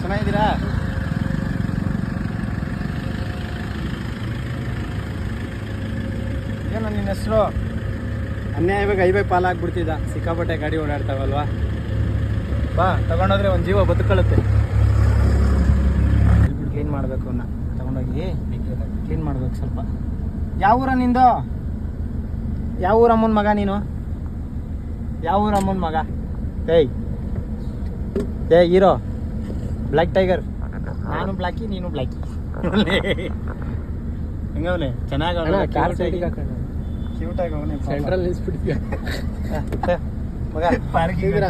ಚೆನ್ನಾಗಿದ್ದೀರಾ? ಏನು ನಿನ್ನ ಹೆಸರು? ಅನ್ಯಾಯವಾಗಿ ಹೈವೇ ಪಾಲಾಗ್ಬಿಡ್ತಿದ್ದ, ಸಿಕ್ಕಾಪಟ್ಟೆ ಗಾಡಿ ಓಡಾಡ್ತಾವಲ್ವಾ. ಬಾ ತಗೊಂಡೋದ್ರೆ ಒಂದು ಜೀವ ಬದುಕೊಳ್ಳುತ್ತೆ. ಕ್ಲೀನ್ ಮಾಡಬೇಕು ಅವನ್ನ ತಗೊಂಡೋಗಿ ಕ್ಲೀನ್ ಮಾಡ್ಬೇಕು ಸ್ವಲ್ಪ. ಯಾವ ಊರ ನಿಂದು? ಯಾವ ಊರ ಅಮ್ಮನ ಮಗ ನೀನು? ಯಾವ ಊರ ಅಮ್ಮನ ಮಗ? ಏಯ್ ಹೀರೋ ಬ್ಲ್ಯಾಕ್ ಟೈಗರ್. ನಾನು ಬ್ಲ್ಯಾಕಿ, ನೀನು ಬ್ಲ್ಯಾಕಿ. ಹೆಂಗವನೆ ಚೆನ್ನಾಗಿ ಕ್ಯೂಟ್ ಆಗಿ ಅವನೇ. ಸೆಂಟ್ರಲ್ ನಿಲ್ಸ್ಬಿಡ್ತೀಯ ಮಗ. ಪಾರ್ಕಿಂಗ್